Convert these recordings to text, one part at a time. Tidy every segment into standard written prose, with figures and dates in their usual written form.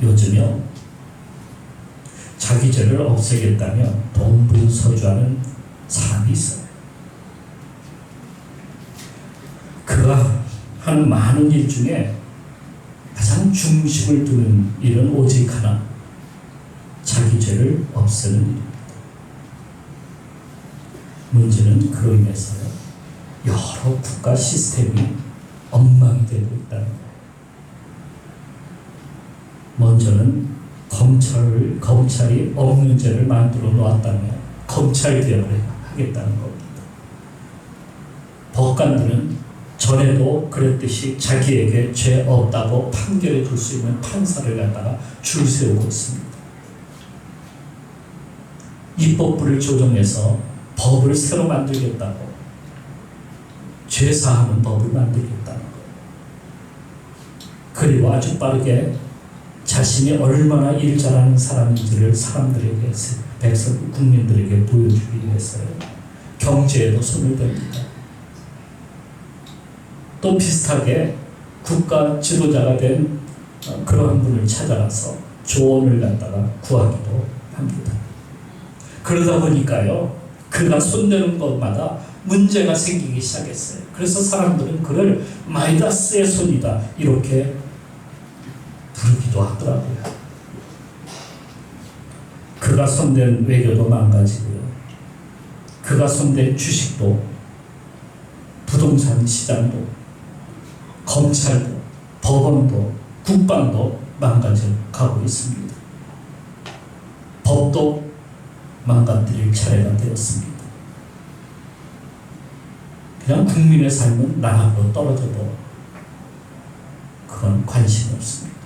요즘요, 자기 죄를 없애겠다며 동분서주하는 사람이 있어요. 그가 하는 많은 일 중에 가장 중심을 두는 일은 오직 하나, 자기 죄를 없애는 일입니다. 문제는 그로 인해서요, 여러 국가 시스템이 엉망이 되고 있다는 거예요. 먼저는 검찰이 없는 죄를 만들어 놓았다면 검찰 개혁을 하겠다는 겁니다. 법관들은 전에도 그랬듯이 자기에게 죄 없다고 판결해 줄 수 있는 판사를 갖다가 줄 세우고 있습니다. 입법부를 조정해서 법을 새로 만들겠다고, 죄 사하는 법을 만들겠다는 거예요. 그리고 아주 빠르게 자신이 얼마나 일 잘하는 사람인지를 사람들에게, 백성 국민들에게 보여주기 위해서요, 경제에도 손을 댑니다. 또 비슷하게 국가 지도자가 된 그러한 분을 찾아가서 조언을 갖다가 구하기도 합니다. 그러다 보니까요, 그가 손대는 것마다 문제가 생기기 시작했어요. 그래서 사람들은 그를 마이다스의 손이다 이렇게 부르기도 하더라고요. 그가 손댄 외교도 망가지고요, 그가 손댄 주식도, 부동산 시장도, 검찰도, 법원도, 국방도 망가져 가고 있습니다. 법도 망가뜨릴 차례가 되었습니다. 그냥 국민의 삶은 나락으로 떨어져도 그건 관심이 없습니다.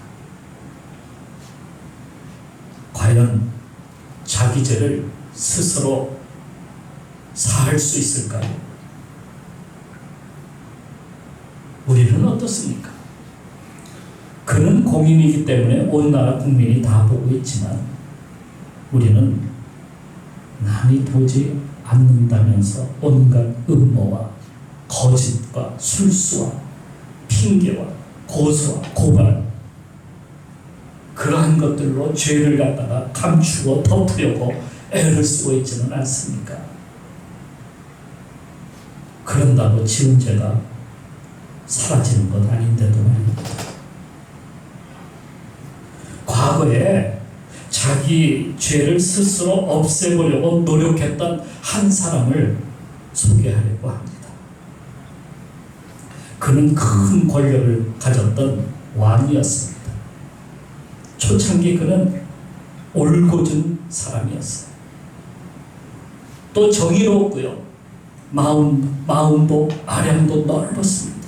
과연 자기 죄를 스스로 사할 수 있을까요? 우리는 어떻습니까? 그는 공인이기 때문에 온 나라 국민이 다 보고 있지만 우리는 남이 보지 않는다면서 온갖 음모와 거짓과 술수와 핑계와 고소와 고발, 그러한 것들로 죄를 갖다가 감추고 덮으려고 애를 쓰고 있지는 않습니까? 그런다고 지은 죄가 사라지는 것 아닌데도 말입니다. 과거에 자기 죄를 스스로 없애보려고 노력했던 한 사람을 소개하려고 합니다. 그는 큰 권력을 가졌던 왕이었습니다. 초창기 그는 올곧은 사람이었어요. 또 정의로웠고요, 마음도 아량도 넓었습니다.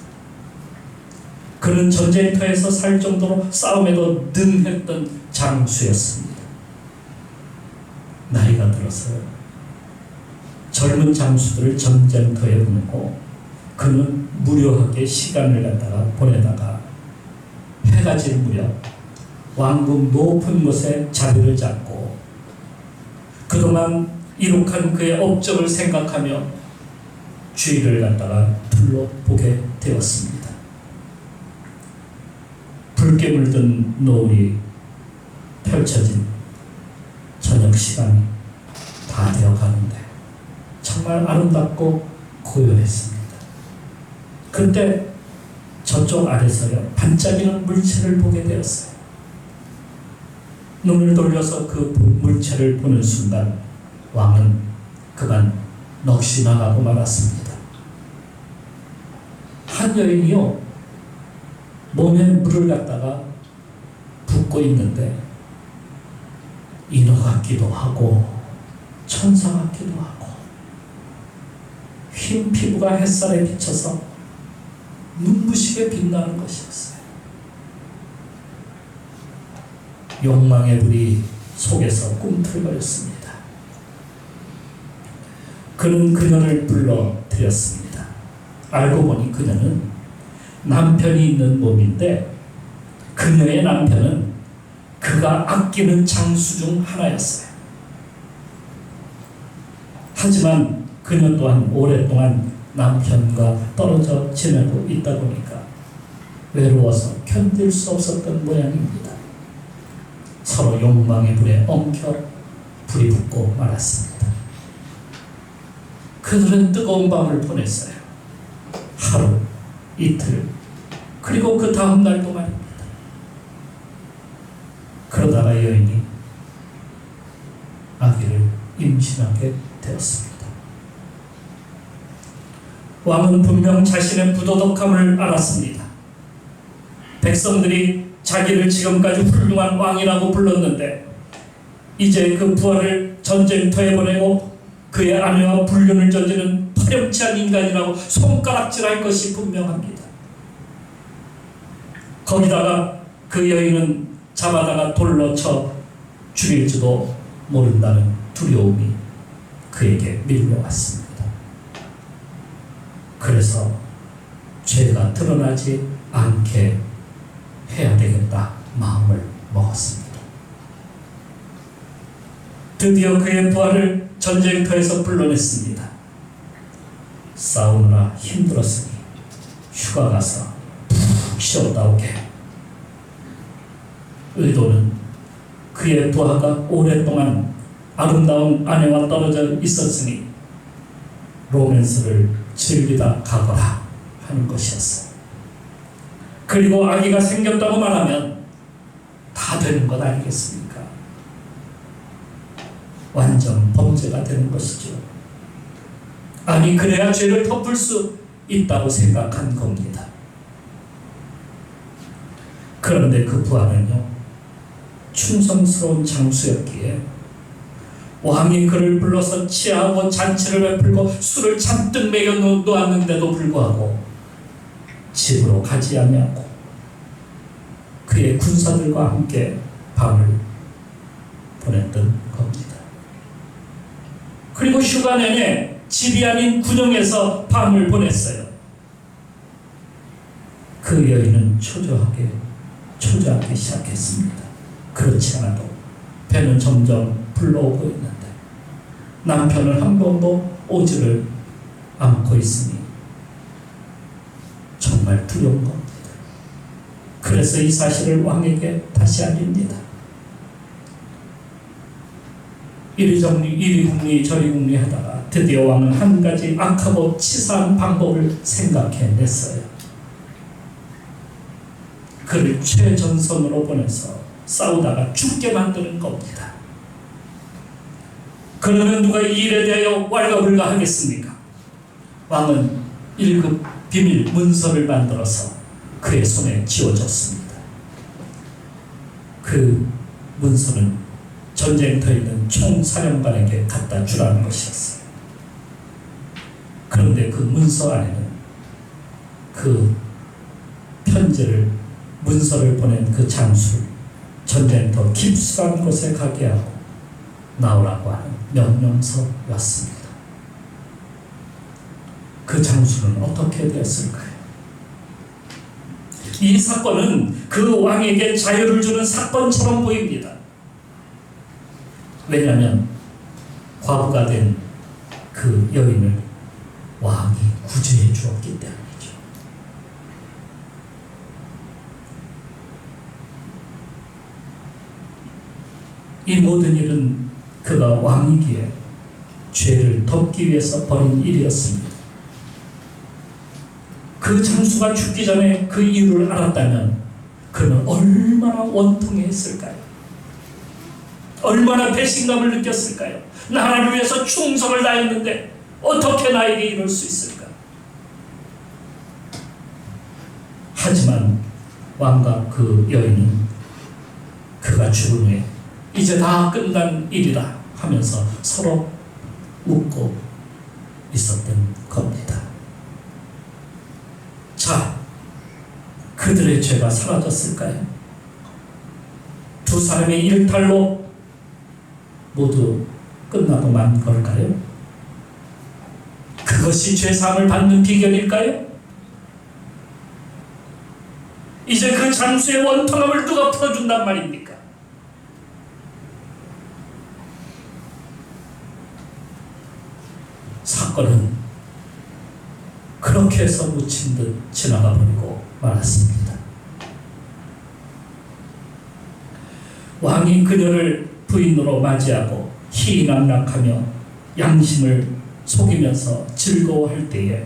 그는 전쟁터에서 살 정도로 싸움에도 능했던 장수였습니다. 나이가 들어서요, 젊은 장수들을 전쟁터에 보내고 그는 무료하게 시간을 갖다가 보내다가 해가 질 무렵 왕궁 높은 곳에 자리를 잡고 그동안 이룩한 그의 업적을 생각하며 주위를 갖다가 둘러보게 되었습니다. 붉게 물든 노을이 펼쳐진 저녁 시간이 다 되어 가는데 정말 아름답고 고요했습니다. 그때 저쪽 아래서요, 반짝이는 물체를 보게 되었어요. 눈을 돌려서 그 물체를 보는 순간 왕은 그만 넋이 나가고 말았습니다. 한 여인이요, 몸에 물을 갖다가 붓고 있는데 인어 같기도 하고 천사 같기도 하고 흰 피부가 햇살에 비쳐서 눈부시게 빛나는 것이었어요. 욕망의 불이 속에서 꿈틀거렸습니다. 그는 그녀를 불러들였습니다. 알고 보니 그녀는 남편이 있는 몸인데 그녀의 남편은 그가 아끼는 장수 중 하나였어요. 하지만 그녀 또한 오랫동안 남편과 떨어져 지내고 있다 보니까 외로워서 견딜 수 없었던 모양입니다. 서로 욕망의 불에 엉켜 불이 붙고 말았습니다. 그들은 뜨거운 밤을 보냈어요. 하루, 이틀, 그리고 그 다음 날도 말입니다. 그러다가 여인이 아기를 임신하게 되었습니다. 왕은 분명 자신의 부도덕함을 알았습니다. 백성들이 자기를 지금까지 훌륭한 왕이라고 불렀는데 이제 그 부하를 전쟁터에 보내고 그의 아내와 불륜을 저지른 파렴치한 인간이라고 손가락질할 것이 분명합니다. 거기다가 그 여인은 잡아다가 돌로 쳐 죽일지도 모른다는 두려움이 그에게 밀려왔습니다. 그래서 죄가 드러나지 않게 해야 되겠다 마음을 먹었습니다. 드디어 그의 부하를 전쟁터에서 불러냈습니다. 싸우느라 힘들었으니 휴가 가서 푹 쉬었다 오게. 의도는 그의 부하가 오랫동안 아름다운 아내와 떨어져 있었으니 로맨스를 즐기다 가거라 하는 것이었어요. 그리고 아기가 생겼다고 말하면 다 되는 것 아니겠습니까? 완전 범죄가 되는 것이죠. 아니 그래야 죄를 덮을 수 있다고 생각한 겁니다. 그런데 그 부하는요, 충성스러운 장수였기에 왕이 그를 불러서 치하고 잔치를 베풀고 술을 잔뜩 먹여 놓았는데도 불구하고 집으로 가지 아니하고 그의 군사들과 함께 밤을 보냈던 겁니다. 그리고 휴가 내내 집이 아닌 군영에서 밤을 보냈어요. 그 여인은 초조하기 시작했습니다. 그렇지 않아도 배는 점점 불러오고 있는데 남편은 한 번도 오지를 않고 있으니 정말 두려운 겁니다. 그래서 이 사실을 왕에게 다시 알립니다. 이리 궁리 저리 궁리 하다가 드디어 왕은 한 가지 악하고 치사한 방법을 생각해냈어요. 그를 최전선으로 보내서 싸우다가 죽게 만드는 겁니다. 그러면 누가 이 일에 대하여 왈가불가 하겠습니까? 왕은 1급 비밀 문서를 만들어서 그의 손에 쥐어줬습니다. 그 문서는 전쟁터에 있는 총사령관에게 갖다 주라는 것이었어요. 그런데 그 문서 안에는 그 문서를 보낸 그 장수를 전쟁터 깊숙한 곳에 가게 하고 나오라고 하는 명령서였습니다. 그 장수는 어떻게 되었을까요? 이 사건은 그 왕에게 자유를 주는 사건처럼 보입니다. 왜냐하면 과부가 된 그 여인을 왕이 구제해 주었기 때문이죠. 이 모든 일은 그가 왕이기에 죄를 덮기 위해서 벌인 일이었습니다. 그 장수가 죽기 전에 그 이유를 알았다면 그는 얼마나 원통했을까요? 얼마나 배신감을 느꼈을까요? 나라를 위해서 충성을 다했는데 어떻게 나에게 이럴 수 있을까? 하지만 왕과 그 여인은 그가 죽은 후에 이제 다 끝난 일이라 하면서 서로 웃고 있었던 겁니다. 자, 그들의 죄가 사라졌을까요? 두 사람의 일탈로 모두 끝나고 만 걸까요? 그것이 죄사함을 받는 비결일까요? 이제 그 장수의 원통함을 누가 풀어준단 말입니까? 사건은 그렇게 해서 묻힌 듯 지나가 버리고 말았습니다. 왕이 그녀를 부인으로 맞이하고 희낙락하며 양심을 속이면서 즐거워할 때에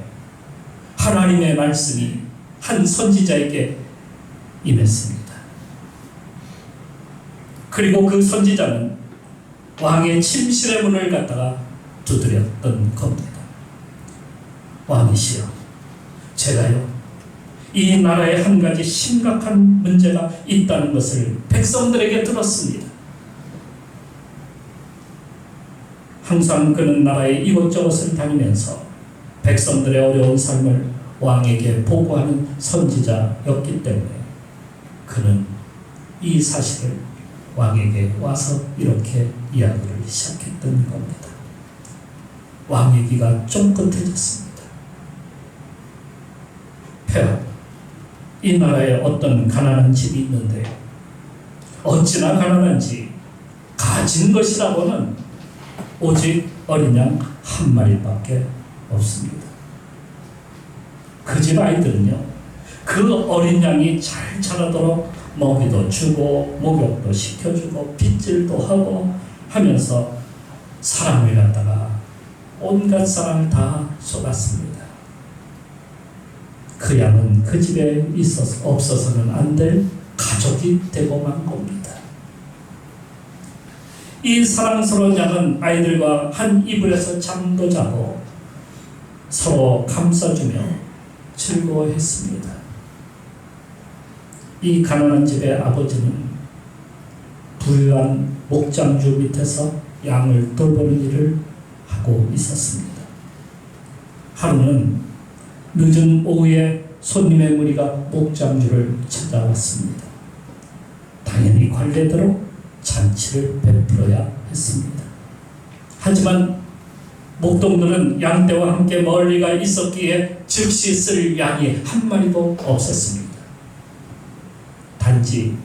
하나님의 말씀이 한 선지자에게 임했습니다. 그리고 그 선지자는 왕의 침실의 문을 갖다가 두드렸던 겁니다. 왕이시여, 제가요 이 나라에 한 가지 심각한 문제가 있다는 것을 백성들에게 들었습니다. 항상 그는 나라의 이곳저곳을 다니면서 백성들의 어려운 삶을 왕에게 보고하는 선지자였기 때문에 그는 이 사실을 왕에게 와서 이렇게 이야기를 시작했던 겁니다. 왕의 귀가 쫑긋해졌습니다. 폐하, 이 나라에 어떤 가난한 집이 있는데 어찌나 가난한지 가진 것이라고는 오직 어린 양 한 마리밖에 없습니다. 그 집 아이들은요, 그 어린 양이 잘 자라도록 먹이도 주고 목욕도 시켜주고 빗질도 하고 하면서 사랑을 갖다가 온갖 사랑을 다 쏟았습니다. 그 양은 그 집에 없어서는 안 될 가족이 되고 만 겁니다. 이 사랑스러운 양은 아이들과 한 이불에서 잠도 자고 서로 감싸주며 즐거워했습니다. 이 가난한 집의 아버지는 부유한 목장주 밑에서 양을 돌보는 일을 하고 있었습니다. 하루는 늦은 오후에 손님의 무리가 목장주를 찾아왔습니다. 당연히 관례대로 잔치를 베풀어야 했습니다. 하지만 목동들은 양떼와 함께 멀리가 있었기에 즉시 쓸 양이 한 마리도 없었습니다. 단지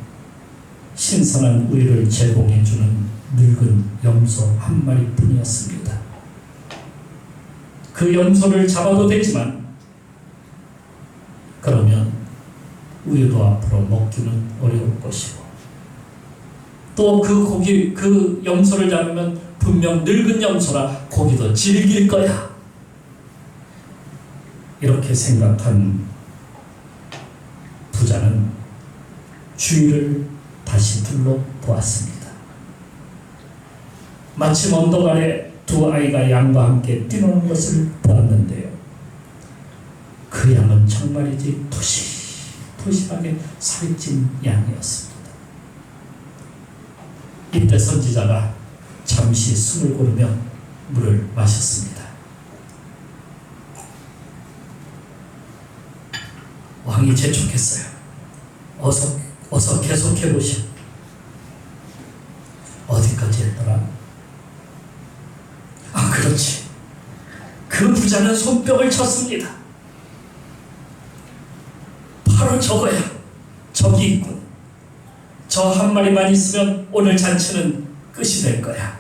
신선한 우유를 제공해주는 늙은 염소 한 마리뿐이었습니다. 그 염소를 잡아도 되지만 그러면 우유도 앞으로 먹기는 어려울 것이고 또 그 염소를 잡으면 분명 늙은 염소라 고기도 질길 거야. 이렇게 생각한 부자는 주위를 다시 둘러보았습니다. 마침 언덕 아래 두 아이가 양과 함께 뛰노는 것을 보았는데요. 그 양은 정말이지 푸시푸시하게 살이 찐 양이었습니다. 이때 선지자가 잠시 숨을 고르며 물을 마셨습니다. 왕이 재촉했어요. 어서 계속해보시오. 어디까지 했더라? 아, 그렇지. 그 부자는 손뼉을 쳤습니다. 바로 저거야. 저기 있군. 저 한 마리만 있으면 오늘 잔치는 끝이 될 거야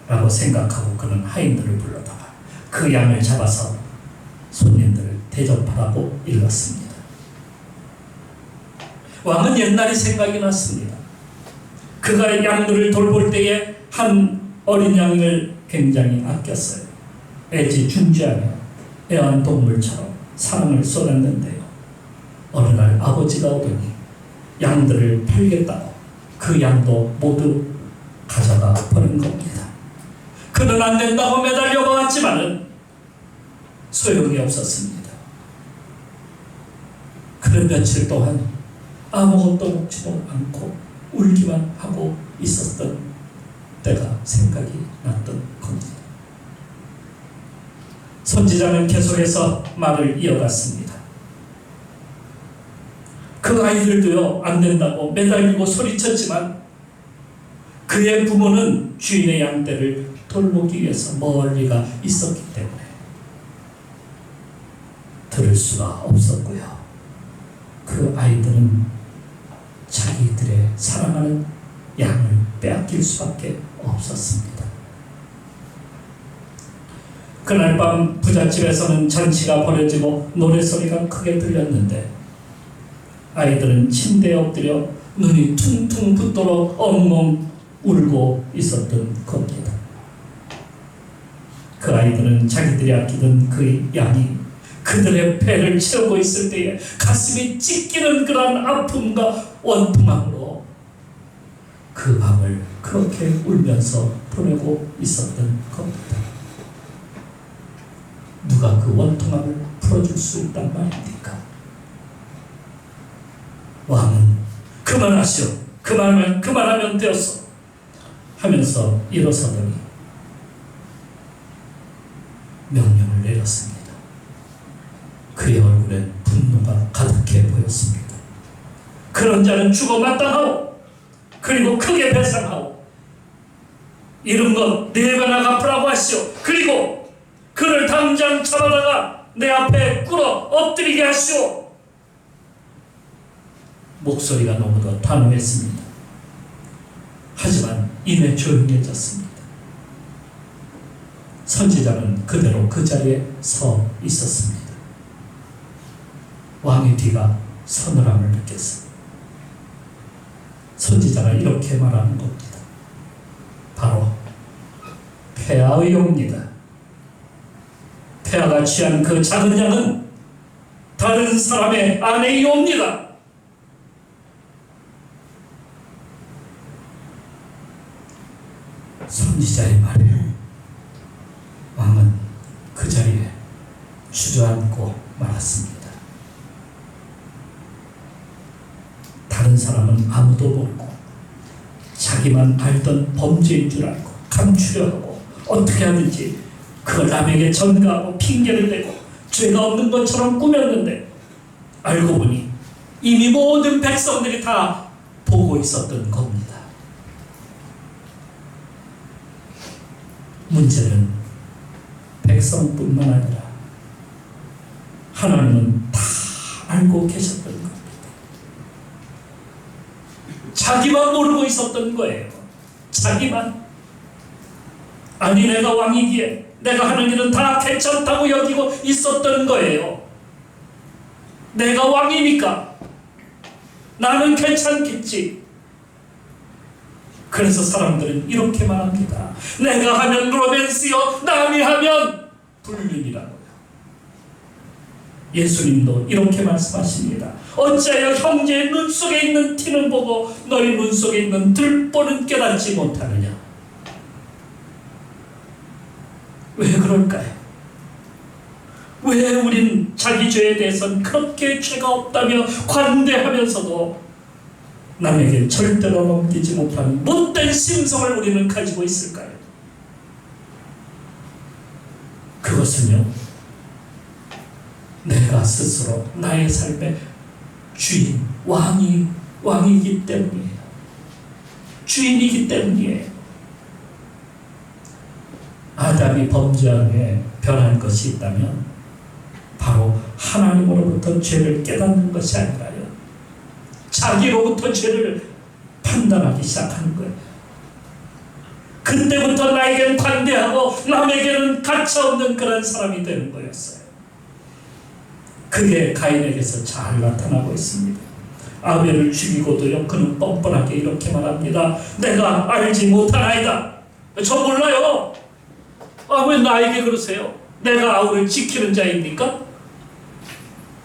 라고 생각하고 그는 하인들을 불러다가 그 양을 잡아서 손님들을 대접하라고 일렀습니다. 왕은 옛날이 생각이 났습니다. 그가 양들을 돌볼 때에 한 어린 양을 굉장히 아꼈어요. 애지중지하며 애완동물처럼 사랑을 쏟았는데요. 어느 날 아버지가 오더니 양들을 팔겠다고 그 양도 모두 가져가 버린 겁니다. 그는 안 된다고 매달려 보았지만은 소용이 없었습니다. 그는 며칠 동안 아무것도 먹지도 않고 울기만 하고 있었던 때가 생각이 났던 겁니다. 선지자는 계속해서 말을 이어갔습니다. 그 아이들도요, 안 된다고 매달리고 소리쳤지만 그의 부모는 주인의 양떼를 돌보기 위해서 멀리가 있었기 때문에 들을 수가 없었고요. 그 아이들은 자기들의 사랑하는 양을 빼앗길 수밖에 없었습니다. 그날 밤 부잣집에서는 잔치가 벌어지고 노래소리가 크게 들렸는데 아이들은 침대에 엎드려 눈이 퉁퉁 붓도록 엉엉 울고 있었던 겁니다. 그 아이들은 자기들이 아끼던 그 양이 그들의 배를 채우고 있을 때에 가슴이 찢기는 그러한 아픔과 원통함으로 그 밤을 그렇게 울면서 보내고 있었던 겁니다. 누가 그 원통함을 풀어줄 수 있단 말입니까? 왕은 그만하시오. 그만하면 되었어. 하면서 일어서더니 명령을 내렸습니다. 그의 얼굴엔 분노가 가득해 보였습니다. 그런 자는 죽어 마땅하오. 그리고 크게 배상하오. 잃은 것 네 배나 갚으라고 하시오. 그리고 그를 당장 잡아다가 내 앞에 꿇어 엎드리게 하시오. 목소리가 너무도 단호했습니다. 하지만 이내 조용해졌습니다. 선지자는 그대로 그 자리에 서 있었습니다. 왕의 뒤가 서늘함을 느꼈습니다. 선지자가 이렇게 말하는 겁니다. 바로 폐하의옵니다. 폐하가 취한 그 작은 양은 다른 사람의 아내이옵니다. 선지자의 말에 왕은 그 자리에 주저앉고 말았습니다. 다른 사람은 아무도 모르고 자기만 알던 범죄인 줄 알고 감추려 하고 어떻게 하든지 그걸 남에게 전가하고 핑계를 대고 죄가 없는 것처럼 꾸몄는데 알고 보니 이미 모든 백성들이 다 보고 있었던 겁니다. 문제는 백성뿐만 아니라 하나님은 다 알고 계셨던 겁니다. 자기만 모르고 있었던 거예요. 자기만. 아니 내가 왕이기에 내가 하는 일은 다 괜찮다고 여기고 있었던 거예요. 내가 왕이니까 나는 괜찮겠지. 그래서 사람들은 이렇게 말합니다. 내가 하면 로맨스요, 남이 하면 불륜이라고요. 예수님도 이렇게 말씀하십니다. 어찌하여 형제의 눈 속에 있는 티는 보고 너희 눈 속에 있는 들보는 깨닫지 못하느냐. 왜 그럴까요? 왜 우린 자기 죄에 대해서는 그렇게 죄가 없다며 관대하면서도 남에게 절대로 넘기지 못하는 못된 심성을 우리는 가지고 있을까요? 그것은요, 내가 스스로 나의 삶의 주인, 왕이기 때문이에요. 주인이기 때문이에요. 아담이 범죄한 후에 변한 것이 있다면 바로 하나님으로부터 죄를 깨닫는 것이 아니라요, 자기로부터 죄를 판단하기 시작하는 거예요. 그때부터 나에게는 관대하고 남에게는 가차없는 그런 사람이 되는 거였어요. 그게 가인에게서 잘 나타나고 있습니다. 아벨을 죽이고도요, 그는 뻔뻔하게 이렇게 말합니다. 내가 알지 못하나이다. 저 몰라요. 왜 나에게 그러세요? 내가 아우를 지키는 자입니까?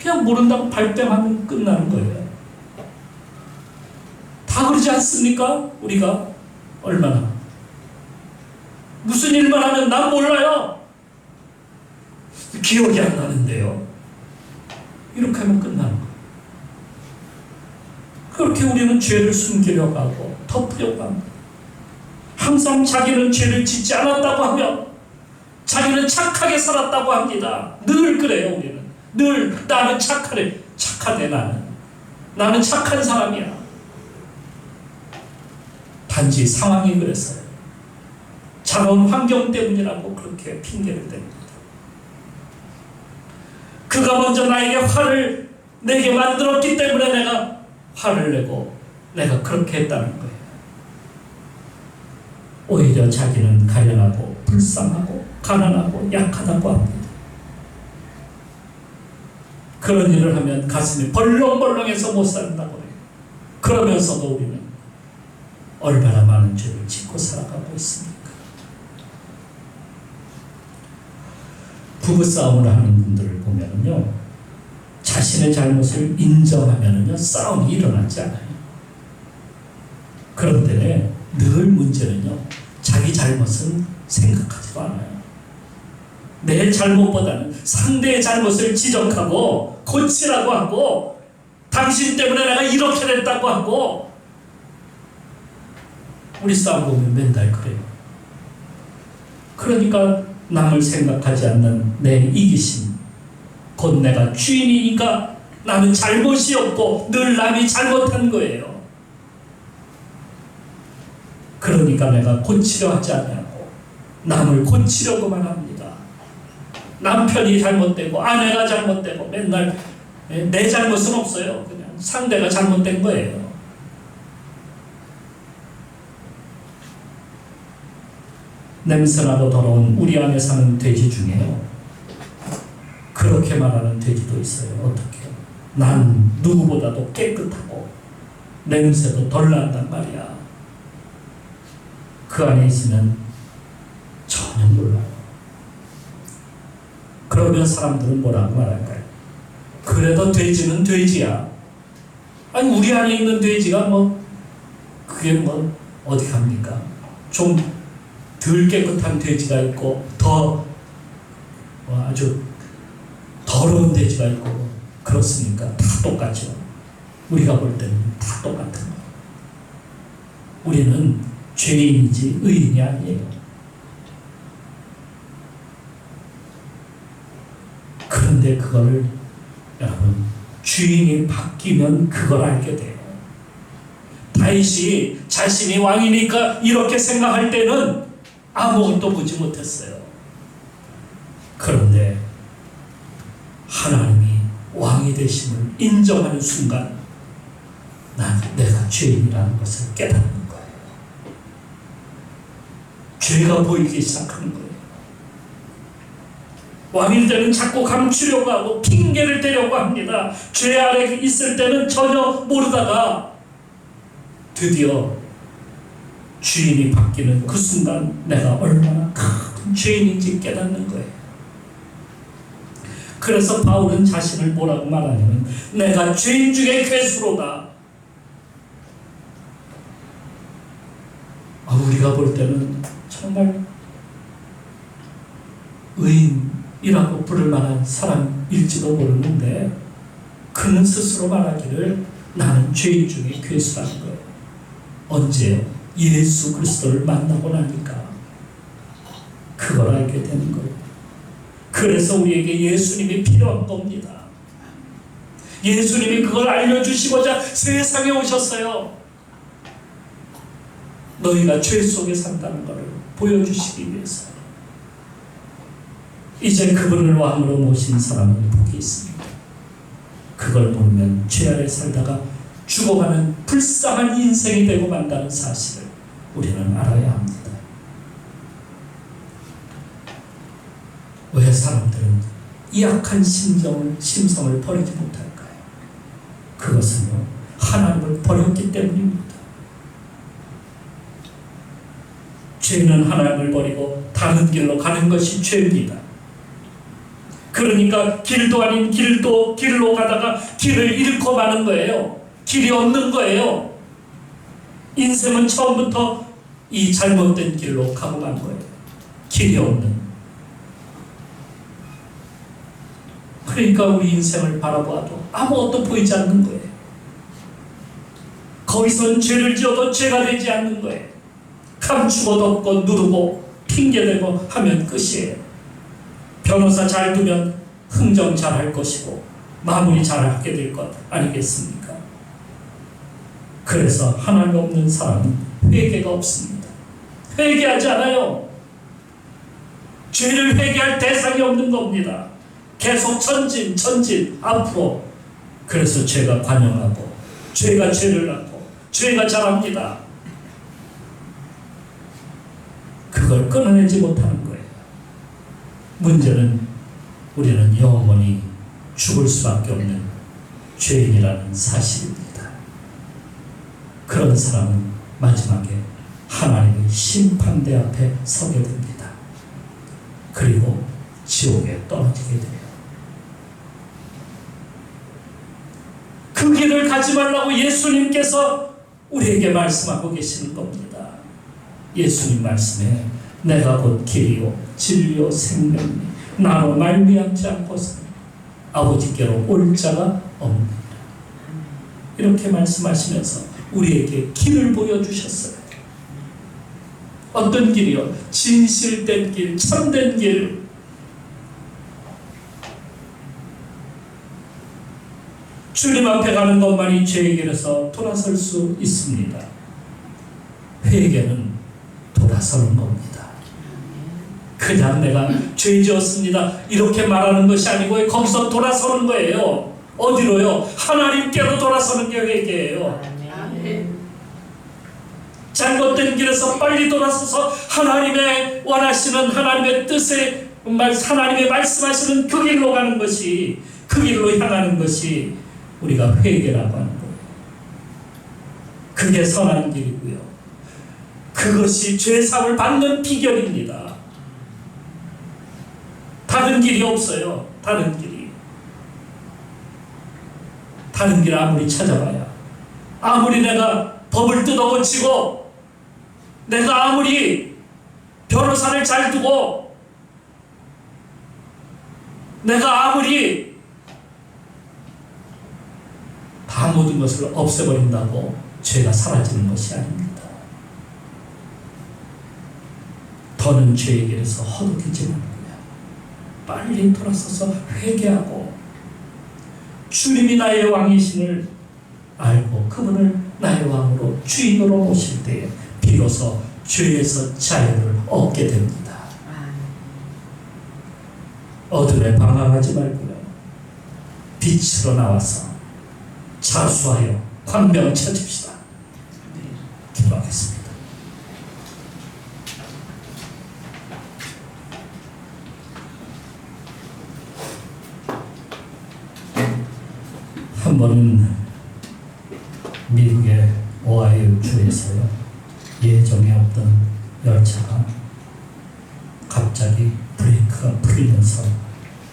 그냥 모른다고 발뺌하면 끝나는 거예요. 다 그러지 않습니까? 우리가 얼마나 무슨 일만 하면 난 몰라요. 기억이 안 나는데요. 이렇게 하면 끝나는 거예요. 그렇게 우리는 죄를 숨기려고 하고 덮으려고 합니다. 항상 자기는 죄를 짓지 않았다고 하며 자기는 착하게 살았다고 합니다. 늘 그래요. 우리는 늘 나는 착하대. 나는 착한 사람이야. 단지 상황이 그래서요. 자라온 환경 때문이라고 그렇게 핑계를 댑니다. 그가 먼저 나에게 화를 내게 만들었기 때문에 내가 화를 내고 내가 그렇게 했다는 거예요. 오히려 자기는 가련하고 불쌍하고 가난하고 약하다고 합니다. 그런 일을 하면 가슴이 벌렁벌렁해서 못 산다고 해요. 그러면서도 우리는 얼마나 많은 죄를 짓고 살아가고 있습니까? 부부싸움을 하는 분들을 보면요, 자신의 잘못을 인정하면요 싸움이 일어나지 않아요. 그런데 늘 문제는요, 자기 잘못은 생각하지도 않아요. 내 잘못보다는 상대의 잘못을 지적하고 고치라고 하고, 당신 때문에 내가 이렇게 됐다고 하고. 우리 싸움 보면 맨날 그래요. 그러니까 남을 생각하지 않는 내 이기심, 곧 내가 주인이니까 나는 잘못이 없고 늘 남이 잘못한 거예요. 그러니까 내가 고치려 하지 않냐고 남을 고치려고만 합니다. 남편이 잘못되고 아내가 잘못되고 맨날 내 잘못은 없어요. 그냥 상대가 잘못된 거예요. 냄새나고 더러운 우리 안에 사는 돼지 중에요, 그렇게 말하는 돼지도 있어요. 어떻게? 난 누구보다도 깨끗하고 냄새도 덜 난단 말이야. 그 안에 있으면 전혀 몰라요. 그러면 사람들은 뭐라고 말할까요? 그래도 돼지는 돼지야. 아니, 우리 안에 있는 돼지가 그게 어디 갑니까? 좀 덜 깨끗한 돼지가 있고 더 아주 더러운 돼지가 있고 그렇습니까? 다 똑같죠. 우리가 볼 때는 다 똑같은 거예요. 우리는 죄인이지 의인이 아니에요. 그런데 그거를 여러분, 주인이 바뀌면 그걸 알게 돼요. 다윗이 자신이 왕이니까 이렇게 생각할 때는 아무것도 보지 못했어요. 그런데 하나님이 왕이 되심을 인정하는 순간 내가 죄인이라는 것을 깨닫는 거예요. 죄가 보이기 시작하는 거예요. 왕일 때는 자꾸 감추려고 하고 핑계를 대려고 합니다. 죄 아래 있을 때는 전혀 모르다가 드디어 주인이 바뀌는 그 순간 내가 얼마나 큰 죄인인지 깨닫는 거예요. 그래서 바울은 자신을 뭐라고 말하냐면 내가 죄인 중에 괴수로다. 우리가 볼 때는 정말 의인이라고 부를 만한 사람일지도 모르는데 그는 스스로 말하기를 나는 죄인 중에 괴수라는 거예요. 언제요? 예수 그리스도를 만나고 나니까 그걸 알게 되는 거예요. 그래서 우리에게 예수님이 필요한 겁니다. 예수님이 그걸 알려주시고자 세상에 오셨어요. 너희가 죄 속에 산다는 것을 보여주시기 위해서. 이제 그분을 왕으로 모신 사람은 복이 있습니다. 그걸 모르면 죄 아래 살다가 죽어가는 불쌍한 인생이 되고 만다는 사실을 우리는 알아야 합니다. 왜 사람들은 이 약한 심성을 버리지 못할까요? 그것은요, 하나님을 버렸기 때문입니다. 죄는 하나님을 버리고 다른 길로 가는 것이 죄입니다. 그러니까 길도 아닌 길로 가다가 길을 잃고 마는 거예요. 길이 없는 거예요. 인생은 처음부터 이 잘못된 길로 가고 간 거예요. 길이 없는. 그러니까 우리 인생을 바라봐도 아무것도 보이지 않는 거예요. 거기선 죄를 지어도 죄가 되지 않는 거예요. 감추고 덮고 누르고 핑계대고 하면 끝이에요. 변호사 잘 두면 흥정 잘 할 것이고 마무리 잘 하게 될 것 아니겠습니까? 그래서 하나님 없는 사람은 회개가 없습니다. 회개하지 않아요. 죄를 회개할 대상이 없는 겁니다. 계속 전진 앞으로. 그래서 죄가 관영하고 죄가 죄를 낳고 죄가 자랍니다. 그걸 끊어내지 못하는 거예요. 문제는 우리는 영원히 죽을 수밖에 없는 죄인이라는 사실입니다. 그런 사람은 마지막에 하나님의 심판대 앞에 서게 됩니다. 그리고 지옥에 떨어지게 돼요. 그 길을 가지 말라고 예수님께서 우리에게 말씀하고 계시는 겁니다. 예수님 말씀에 내가 곧 길이요 진리요 생명이니 나로 말미암지 않고서는 아버지께로 올 자가 없느니라. 이렇게 말씀하시면서 우리에게 길을 보여주셨어요. 어떤 길이요? 진실된 길, 참된 길. 주님 앞에 가는 것만이 죄의 길에서 돌아설 수 있습니다. 회개는 돌아서는 겁니다. 그냥 내가 죄 지었습니다 이렇게 말하는 것이 아니고 거기서 돌아서는 거예요. 어디로요? 하나님께로 돌아서는 게 회개예요. 잘못된 길에서 빨리 돌아서서 하나님의 원하시는 하나님의 뜻에 하나님의 말씀하시는 그 길로 가는 것이, 그 길로 향하는 것이 우리가 회개라고 하는 거예요. 그게 선한 길이고요. 그것이 죄사함을 받는 비결입니다. 다른 길이 없어요. 다른 길이. 다른 길 아무리 찾아봐야, 아무리 내가 법을 뜯어고치고, 내가 아무리 변호사를 잘 두고, 내가 아무리 다 모든 것을 없애버린다고 죄가 사라지는 것이 아닙니다. 더는 죄의 길에서 허덕이지 말고요. 빨리 돌아서서 회개하고 주님이 나의 왕이심을 알고 그분을 나의 왕으로 주인으로 모실 때에 비로소 죄에서 자유를 얻게 됩니다. 어둠에 방황하지 말고요. 빛으로 나와서 자수하여 광명 찾읍시다. 기도하겠습니다. 한 번은 미국의 오하이오 주에서요, 예정에 없던 열차가 갑자기 브레이크가 풀리면서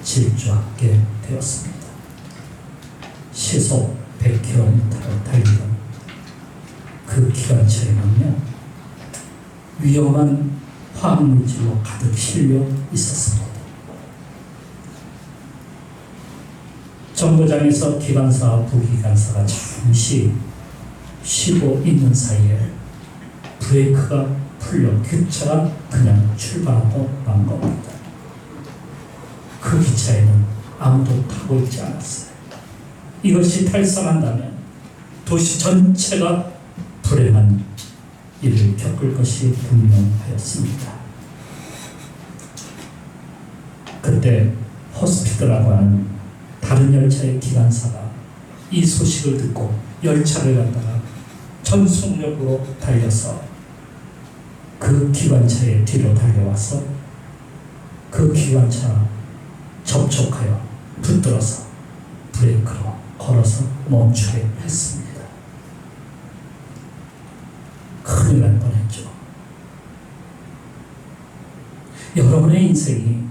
질주하게 되었습니다. 시속 100km를 달리던 그 기관차에는요, 위험한 화학물질로 가득 실려 있었습니다. 정거장에서 기관사와 부기관사가 잠시 쉬고 있는 사이에 브레이크가 풀려 기차가 그냥 출발하고 만 겁니다. 그 기차에는 아무도 타고 있지 않았어요. 이것이 탈선한다면 도시 전체가 불행한 일을 겪을 것이 분명하였습니다. 그때 호스피드라고 하는 다른 열차의 기관사가 이 소식을 듣고 열차를 갖다가 전속력으로 달려서 그 기관차의 뒤로 달려와서 그 기관차 접촉하여 붙들어서 브레이크로 걸어서 멈추게 했습니다. 큰일 날 뻔했죠. 여러분의 인생이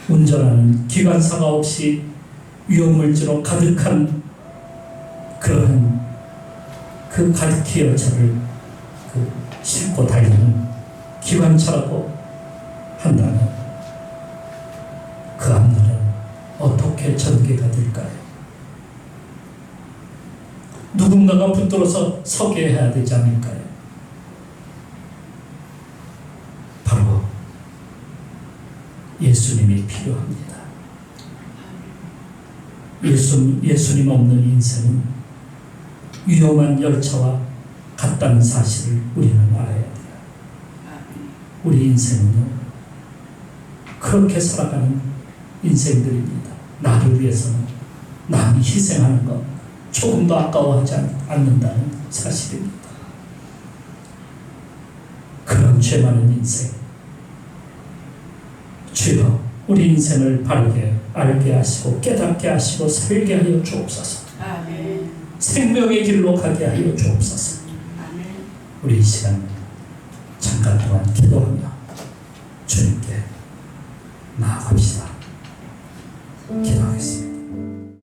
운전하는 기관사가 없이 위험물질로 가득한 그러한 그 가득히 열차를 싣고 달리는 기관차라고 한다면 그 앞날은 어떻게 전개가 될까요? 누군가가 붙들어서 서게 해야 되지 않을까요? 바로 예수님이 필요합니다. 예수님 없는 인생은 위험한 열차와 같다는 사실을 우리는 알아야 돼요. 우리 인생은요, 그렇게 살아가는 인생들입니다. 나를 위해서는 남이 희생하는 것 조금도 아까워하지 않는다는 사실입니다. 그런 죄 많은 인생, 주여 우리 인생을 바르게 알게 하시고 깨닫게 하시고 살게 하여 주옵소서. 아멘. 생명의 길로 가게 하여 주옵소서. 아멘. 우리 이 시간 잠깐 동안 기도하며 주님께 나아갑시다. 기도하겠습니다.